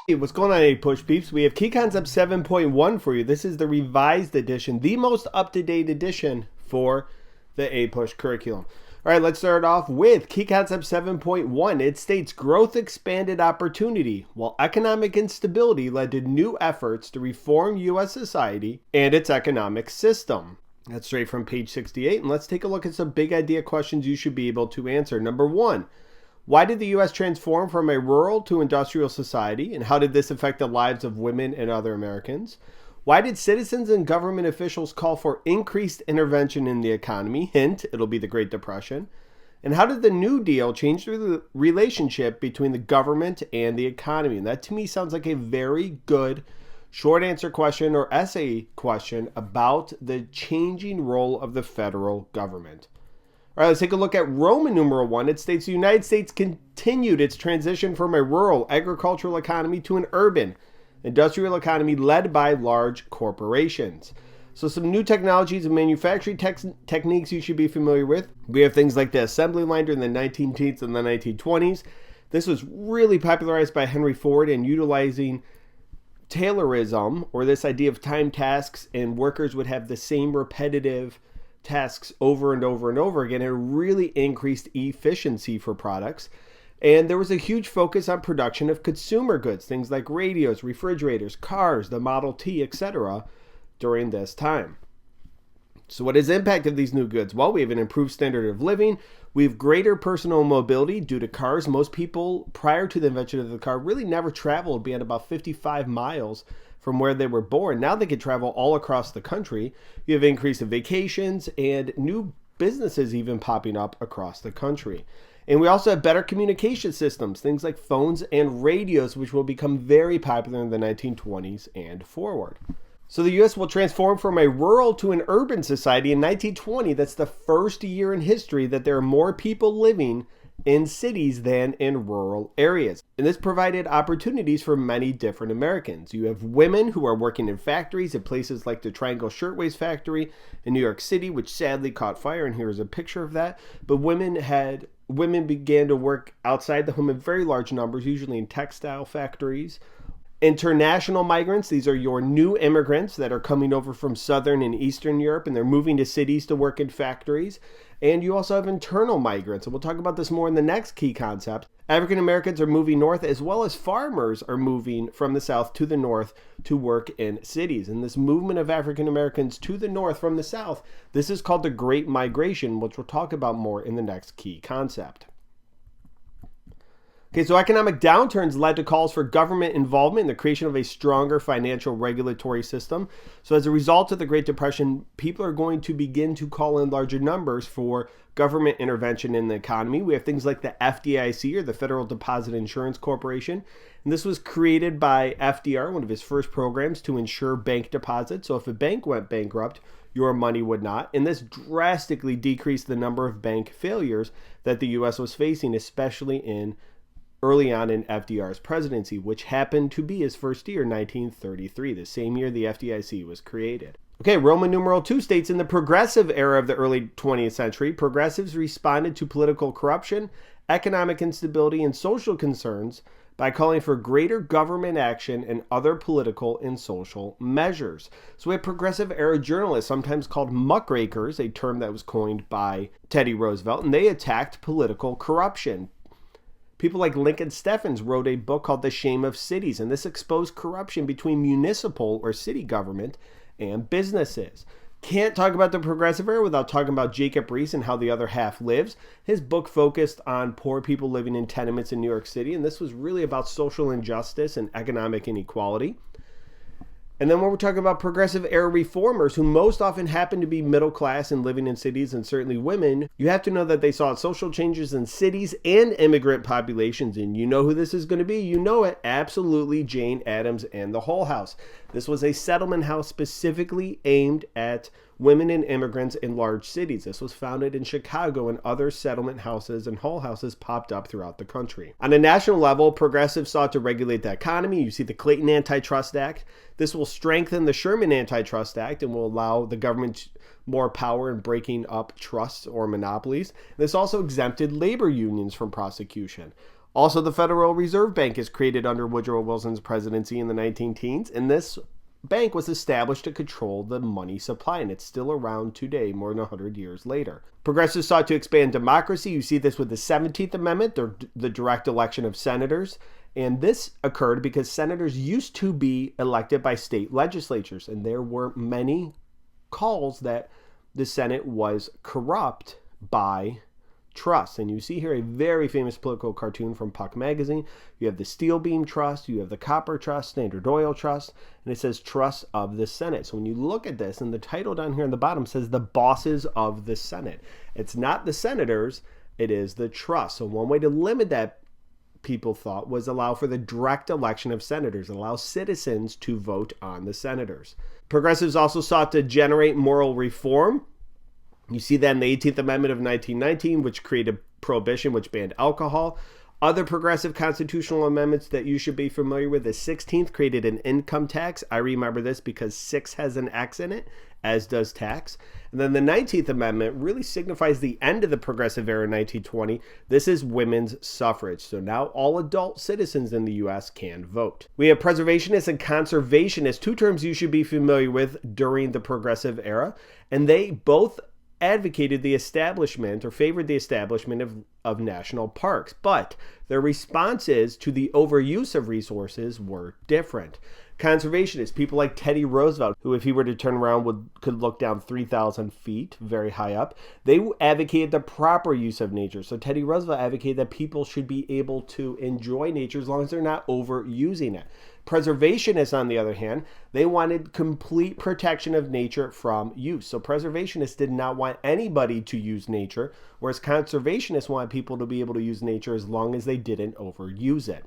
Hey, what's going on, APUSH peeps? We have Key Concept 7.1 for you. This is the revised edition, the most up-to-date edition for the APUSH curriculum. All right, let's start off with Key Concept 7.1. It states growth expanded opportunity, while economic instability led to new efforts to reform U.S. society and its economic system. That's straight from page 68, and let's take a look at some big idea questions you should be able to answer. Number one, why did the U.S. transform from a rural to industrial society, and how did this affect the lives of women and other Americans? Why did citizens and government officials call for increased intervention in the economy? Hint, it'll be the Great Depression. And how did the New Deal change the relationship between the government and the economy? And that to me sounds like a very good short answer question or essay question about the changing role of the federal government. All right, let's take a look at Roman numeral 1. It states the United States continued its transition from a rural agricultural economy to an urban industrial economy led by large corporations. So some new technologies and manufacturing techniques you should be familiar with. We have things like the assembly line during the 19th and the 1920s. This was really popularized by Henry Ford and utilizing Taylorism, or this idea of time tasks, and workers would have the same repetitive tasks over and over and over again. It really increased efficiency for products. And there was a huge focus on production of consumer goods, things like radios, refrigerators, cars, the Model T, etc. during this time. So what is the impact of these new goods? Well, we have an improved standard of living. We have greater personal mobility due to cars. Most people prior to the invention of the car really never traveled beyond about 55 miles from where they were born. Now they can travel all across the country. You have increase in vacations and new businesses even popping up across the country. And we also have better communication systems, things like phones and radios, which will become very popular in the 1920s and forward. So the U.S. will transform from a rural to an urban society in 1920. That's the first year in history that there are more people living in cities than in rural areas. And this provided opportunities for many different Americans. You have women who are working in factories at places like the Triangle Shirtwaist Factory in New York City, which sadly caught fire, and here is a picture of that. But women began to work outside the home in very large numbers, usually in textile factories. International migrants, these are your new immigrants that are coming over from Southern and Eastern Europe, and they're moving to cities to work in factories. And you also have internal migrants, and we'll talk about this more in the next key concept. African Americans are moving north, as well as farmers are moving from the south to the north to work in cities. And this movement of African Americans to the north from the south, this is called the Great Migration, which we'll talk about more in the next key concept. Okay, so economic downturns led to calls for government involvement in the creation of a stronger financial regulatory system. So as a result of the Great Depression, people are going to begin to call in larger numbers for government intervention in the economy. We have things like the FDIC, or the Federal Deposit Insurance Corporation. And this was created by FDR, one of his first programs, to insure bank deposits. So if a bank went bankrupt, your money would not. And this drastically decreased the number of bank failures that the U.S. was facing, especially early on in FDR's presidency, which happened to be his first year, 1933, the same year the FDIC was created. Okay, Roman numeral 2 states in the progressive era of the early 20th century, progressives responded to political corruption, economic instability, and social concerns by calling for greater government action and other political and social measures. So we have progressive era journalists, sometimes called muckrakers, a term that was coined by Teddy Roosevelt, and they attacked political corruption. People like Lincoln Steffens wrote a book called The Shame of Cities, and this exposed corruption between municipal or city government and businesses. Can't talk about the progressive era without talking about Jacob Riis and How the Other Half Lives. His book focused on poor people living in tenements in New York City, and this was really about social injustice and economic inequality. And then when we're talking about progressive era reformers, who most often happen to be middle class and living in cities, and certainly women, you have to know that they saw social changes in cities and immigrant populations. And you know who this is going to be. You know it. Absolutely, Jane Addams and the Hull House. This was a settlement house specifically aimed at women and immigrants in large cities. This was founded in Chicago, and other settlement houses and Hull houses popped up throughout the country. On a national level, progressives sought to regulate the economy. You see the Clayton Antitrust Act. This will strengthen the Sherman Antitrust Act and will allow the government more power in breaking up trusts or monopolies. This also exempted labor unions from prosecution. Also, the Federal Reserve Bank is created under Woodrow Wilson's presidency in the 19 teens, and this bank was established to control the money supply, and it's still around today, more than 100 years later. Progressives sought to expand democracy. You see this with the 17th Amendment, the direct election of senators. And this occurred because senators used to be elected by state legislatures, and there were many calls that the Senate was corrupt by trust. And you see here a very famous political cartoon from Puck magazine. You have the Steel Beam Trust, you have the Copper Trust, Standard Oil Trust, and it says Trust of the Senate. So when you look at this, and the title down here on the bottom says the bosses of the Senate. It's not the senators, it is the trust. So one way to limit that, people thought, was allow for the direct election of senators, allow citizens to vote on the senators. Progressives also sought to generate moral reform. You see that in the 18th Amendment of 1919, which created prohibition, which banned alcohol. Other progressive constitutional amendments that you should be familiar with, the 16th created an income tax. I remember this because 6 has an X in it, as does tax. And then the 19th Amendment really signifies the end of the progressive era in 1920. This is women's suffrage. So now all adult citizens in the U.S. can vote. We have preservationists and conservationists, two terms you should be familiar with during the progressive era. And they both advocated the establishment or favored the establishment of national parks, but their responses to the overuse of resources were different. Conservationists, people like Teddy Roosevelt, who if he were to turn around could look down 3,000 feet, very high up, they advocated the proper use of nature. So Teddy Roosevelt advocated that people should be able to enjoy nature as long as they're not overusing it. Preservationists, on the other hand, they wanted complete protection of nature from use. So preservationists did not want anybody to use nature, whereas conservationists wanted people to be able to use nature as long as they didn't overuse it.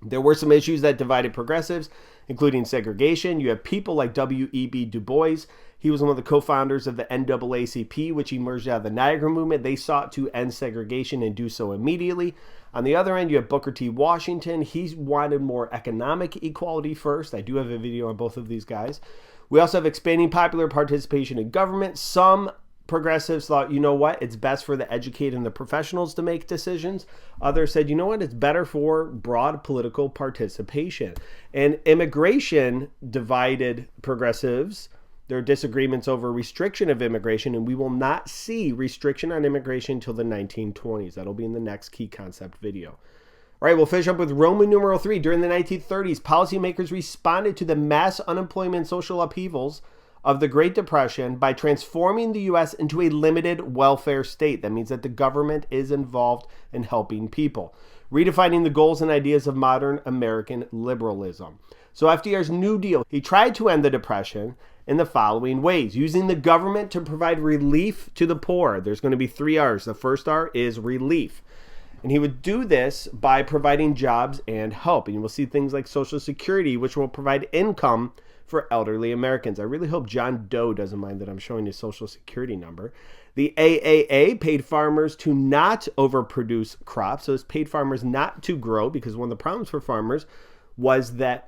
There were some issues that divided progressives, including segregation. You have people like W.E.B. Du Bois. He was one of the co-founders of the NAACP, which emerged out of the Niagara movement. They sought to end segregation and do so immediately. On the other end, you have Booker T. Washington. He wanted more economic equality first. I do have a video on both of these guys. We also have expanding popular participation in government. Some progressives thought, you know what, it's best for the educated and the professionals to make decisions. Others said, you know what, it's better for broad political participation. And immigration divided progressives. There are disagreements over restriction of immigration, and we will not see restriction on immigration until the 1920s. That'll be in the next key concept video. All right, we'll finish up with Roman numeral 3. During the 1930s, policymakers responded to the mass unemployment and social upheavals of the Great Depression by transforming the U.S. into a limited welfare state. That means that the government is involved in helping people, redefining the goals and ideas of modern American liberalism. So FDR's New Deal, he tried to end the Depression in the following ways: using the government to provide relief to the poor. There's going to be 3 R's. The first R is relief. And he would do this by providing jobs and help. And you will see things like Social Security, which will provide income for elderly Americans. I really hope John Doe doesn't mind that I'm showing his Social Security number. The AAA paid farmers to not overproduce crops. So it's paid farmers not to grow, because one of the problems for farmers was that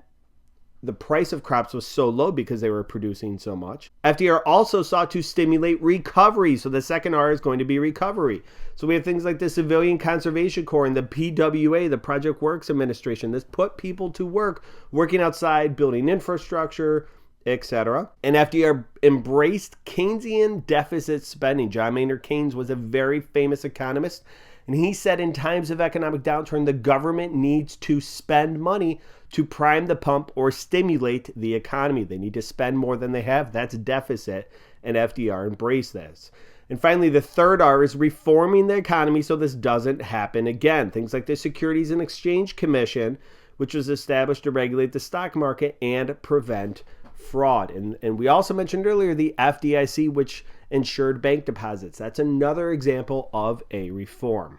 the price of crops was so low because they were producing so much. FDR also sought to stimulate recovery. So the second R is going to be recovery. So we have things like the Civilian Conservation Corps and the PWA, the Project Works Administration. This put people to work, working outside, building infrastructure, etc. And FDR embraced Keynesian deficit spending. John Maynard Keynes was a very famous economist, and he said in times of economic downturn, the government needs to spend money to prime the pump or stimulate the economy. They need to spend more than they have. That's deficit, and FDR embraced this. And finally, the third R is reforming the economy so this doesn't happen again. Things like the Securities and Exchange Commission, which was established to regulate the stock market and prevent fraud. And we also mentioned earlier the FDIC, which insured bank deposits. That's another example of a reform.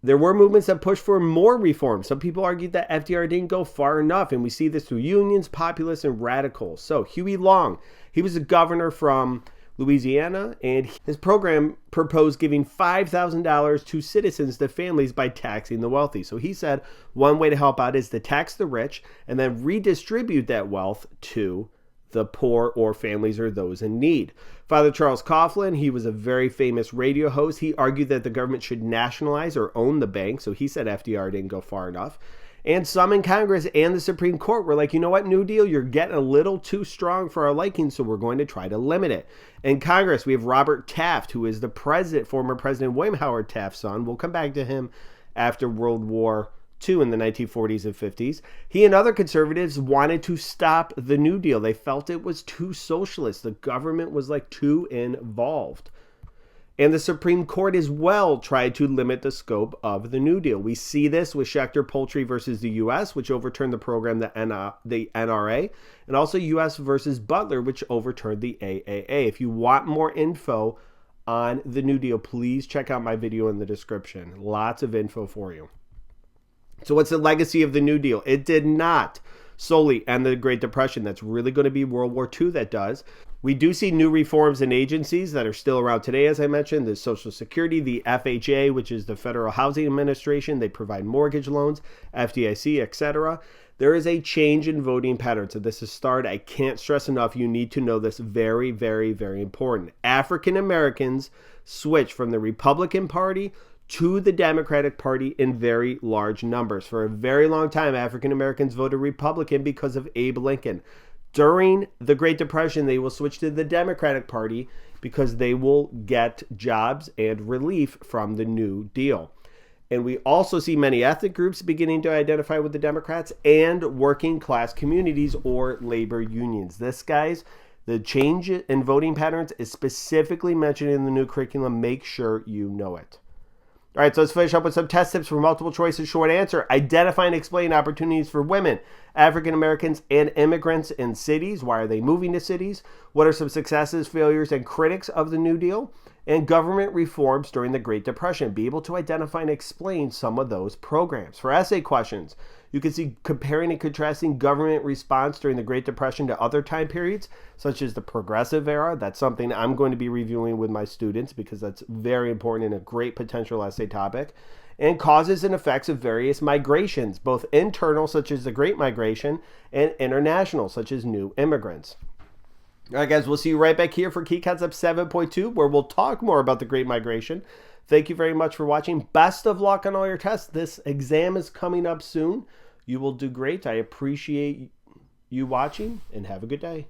There were movements that pushed for more reform. Some people argued that FDR didn't go far enough, and we see this through unions, populists, and radicals. So Huey Long, he was a governor from Louisiana, and his program proposed giving $5,000 to citizens to families by taxing the wealthy. So he said one way to help out is to tax the rich and then redistribute that wealth to the poor or families or those in need. Father Charles Coughlin, he was a very famous radio host. He argued that the government should nationalize or own the bank. So he said FDR didn't go far enough. And some in Congress and the Supreme Court were like, you know what, New Deal, you're getting a little too strong for our liking, so we're going to try to limit it. In Congress, we have Robert Taft, who is the former President William Howard Taft's son. We'll come back to him after World War II in the 1940s and 50s. He and other conservatives wanted to stop the New Deal. They felt it was too socialist. The government was like too involved. And the Supreme Court as well tried to limit the scope of the New Deal. We see this with Schechter Poultry versus the U.S., which overturned the program, the NRA, and also U.S. versus Butler, which overturned the AAA. If you want more info on the New Deal, please check out my video in the description. Lots of info for you. So what's the legacy of the New Deal? It did not solely end the Great Depression. That's really going to be World War II that does. We do see new reforms in agencies that are still around today, as I mentioned. The Social Security, the FHA, which is the Federal Housing Administration. They provide mortgage loans, FDIC, etc. There is a change in voting patterns. So this is started. I can't stress enough. You need to know this. Very, very, very important. African Americans switched from the Republican Party to the Democratic Party in very large numbers. For a very long time, African Americans voted Republican because of Abe Lincoln. During the Great Depression, they will switch to the Democratic Party because they will get jobs and relief from the New Deal. And we also see many ethnic groups beginning to identify with the Democrats and working class communities or labor unions. This, guys, the change in voting patterns is specifically mentioned in the new curriculum. Make sure you know it. All right, so let's finish up with some test tips for multiple choice and short answer. Identify and explain opportunities for women, African Americans, and immigrants in cities. Why are they moving to cities? What are some successes, failures, and critics of the New Deal? And government reforms during the Great Depression. Be able to identify and explain some of those programs. For essay questions, you can see comparing and contrasting government response during the Great Depression to other time periods, such as the Progressive Era. That's something I'm going to be reviewing with my students because that's very important and a great potential essay topic. And causes and effects of various migrations, both internal, such as the Great Migration, and international, such as new immigrants. All right, guys, we'll see you right back here for Key Concept 7.2, where we'll talk more about the Great Migration. Thank you very much for watching. Best of luck on all your tests. This exam is coming up soon. You will do great. I appreciate you watching, and have a good day.